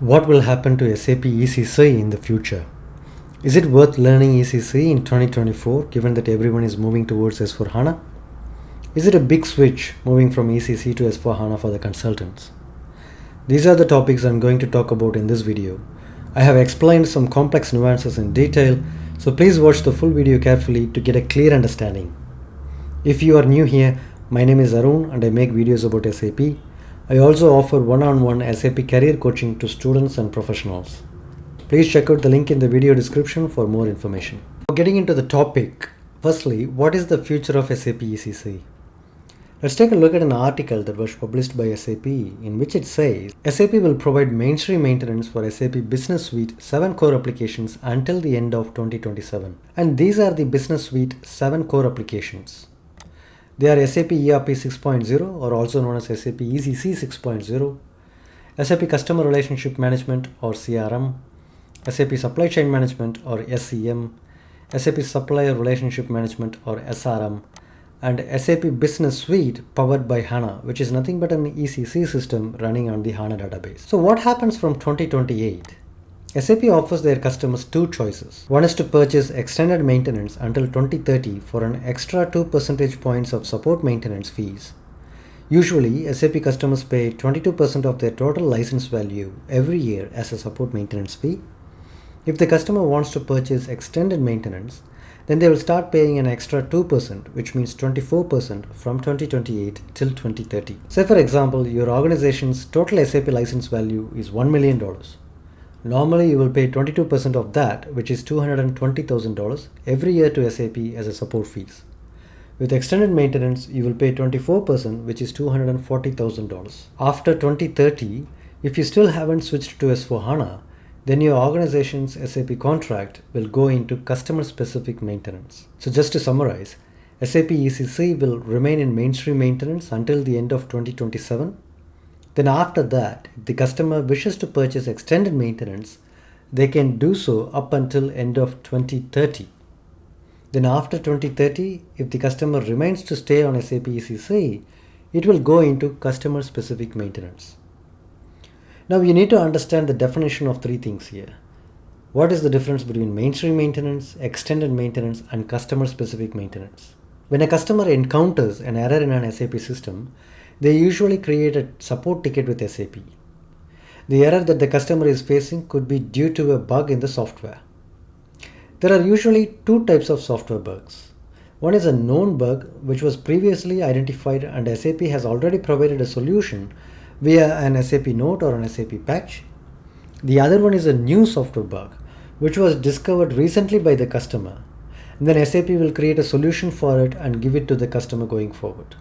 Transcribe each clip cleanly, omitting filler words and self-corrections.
What will happen to SAP ECC in the future? Is it worth learning ECC in 2024 given that everyone is moving towards S4HANA? Is it a big switch moving from ECC to S4HANA for the consultants? These are the topics I'm going to talk about in this video. I have explained some complex nuances in detail, so please watch the full video carefully to get a clear understanding. If you are new here, my name is Arun and I make videos about SAP. I also offer one-on-one SAP career coaching to students and professionals. Please check out the link in the video description for more information. Getting into the topic, firstly, what is the future of SAP ECC? Let's take a look at an article that was published by SAP in which it says SAP will provide mainstream maintenance for SAP Business Suite 7 core applications until the end of 2027. And these are the Business Suite 7 core applications. They are SAP ERP 6.0 or also known as SAP ECC 6.0, SAP Customer Relationship Management or CRM, SAP Supply Chain Management or SCM, SAP Supplier Relationship Management or SRM, and SAP Business Suite powered by HANA, which is nothing but an ECC system running on the HANA database. So what happens from 2028? SAP offers their customers two choices. One is to purchase extended maintenance until 2030 for an extra 2 percentage points of support maintenance fees. Usually, SAP customers pay 22% of their total license value every year as a support maintenance fee. If the customer wants to purchase extended maintenance, then they will start paying an extra 2%, which means 24% from 2028 till 2030. Say for example, your organization's total SAP license value is $1 million. Normally, you will pay 22% of that, which is $220,000 every year to SAP as a support fees. With extended maintenance, you will pay 24%, which is $240,000. After 2030, if you still haven't switched to S4HANA, then your organization's SAP contract will go into customer-specific maintenance. So just to summarize, SAP ECC will remain in mainstream maintenance until the end of 2027. Then after that, if the customer wishes to purchase extended maintenance, they can do so up until end of 2030. Then after 2030, if the customer remains to stay on SAP ECC, it will go into customer-specific maintenance. Now you need to understand the definition of three things here. What is the difference between mainstream maintenance, extended maintenance, and customer-specific maintenance? When a customer encounters an error in an SAP system, they usually create a support ticket with SAP. The error that the customer is facing could be due to a bug in the software. There are usually two types of software bugs. One is a known bug which was previously identified and SAP has already provided a solution via an SAP note or an SAP patch. The other one is a new software bug which was discovered recently by the customer. And then SAP will create a solution for it and give it to the customer going forward.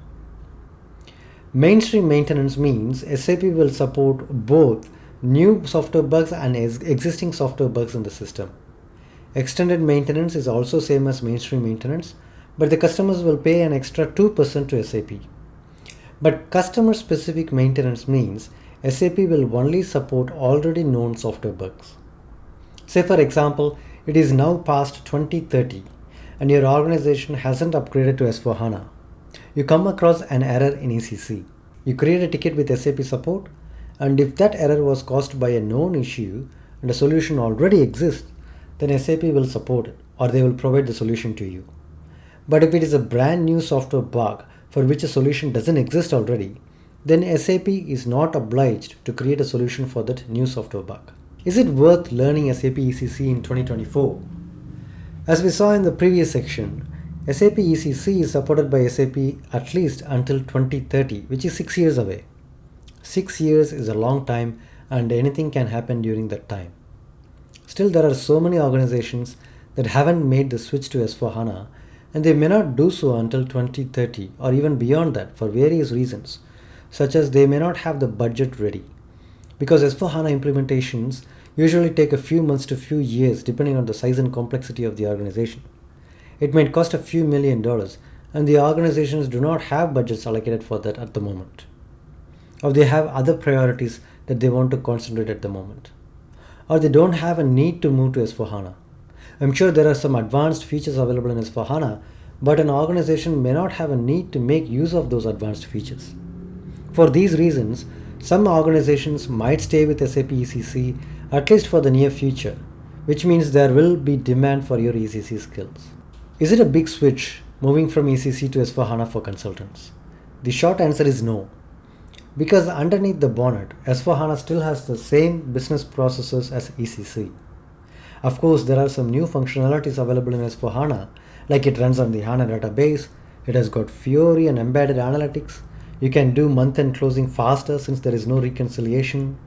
Mainstream maintenance means SAP will support both new software bugs and existing software bugs in the system. Extended maintenance is also same as mainstream maintenance, but the customers will pay an extra 2% to SAP. But customer-specific maintenance means SAP will only support already known software bugs. Say for example, it is now past 2030 and your organization hasn't upgraded to S4HANA. You come across an error in ECC. You create a ticket with SAP support, and if that error was caused by a known issue and a solution already exists, then SAP will support it or they will provide the solution to you. But if it is a brand new software bug for which a solution doesn't exist already, then SAP is not obliged to create a solution for that new software bug. Is it worth learning SAP ECC in 2024? As we saw in the previous section, SAP ECC is supported by SAP at least until 2030, which is 6 years away. 6 years is a long time and anything can happen during that time. Still, there are so many organizations that haven't made the switch to S4HANA and they may not do so until 2030 or even beyond that for various reasons, such as they may not have the budget ready. Because S4HANA implementations usually take a few months to few years depending on the size and complexity of the organization. It might cost a few $1 million and the organizations do not have budgets allocated for that at the moment. Or they have other priorities that they want to concentrate at the moment. Or they don't have a need to move to S4HANA. I'm sure there are some advanced features available in S4HANA, but an organization may not have a need to make use of those advanced features. For these reasons, Some organizations might stay with SAP ECC at least for the near future, which means there will be demand for your ECC skills. Is it a big switch moving from ECC to S4HANA for consultants? The short answer is no. Because underneath the bonnet, S4HANA still has the same business processes as ECC. Of course, there are some new functionalities available in S4HANA, like it runs on the HANA database, it has got Fiori and embedded analytics, you can do month-end closing faster since there is no reconciliation,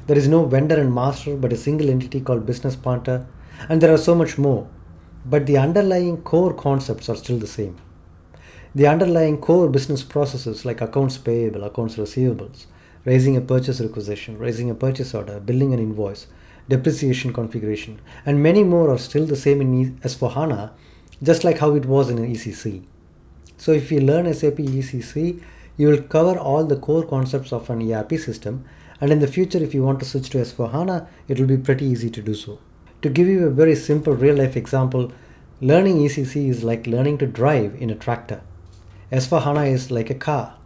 there is no vendor and master but a single entity called business partner, and there are so much more. But the underlying core concepts are still the same. The underlying core business processes like accounts payable, accounts receivables, raising a purchase requisition, raising a purchase order, billing an invoice, depreciation configuration, and many more are still the same in S4HANA, just like how it was in ECC. So if you learn SAP ECC, you will cover all the core concepts of an ERP system, and in the future if you want to switch to S4HANA, it will be pretty easy to do so. To give you a very simple real-life example, learning ECC is like learning to drive in a tractor. S4HANA is like a car.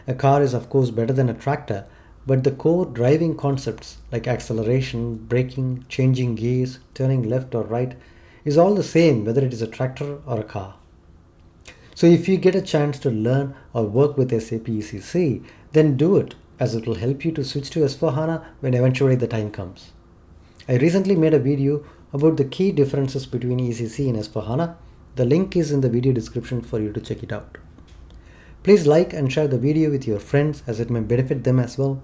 A car is of course better than a tractor, but the core driving concepts like acceleration, braking, changing gears, turning left or right is all the same whether it is a tractor or a car. So if you get a chance to learn or work with SAP ECC, then do it, as it will help you to switch to S4HANA when eventually the time comes. I recently made a video about the key differences between ECC and S4HANA. The link is in the video description for you to check it out. Please like and share the video with your friends as it may benefit them as well.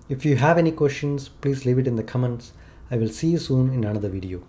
If you have any questions, please leave it in the comments. I will see you soon in another video.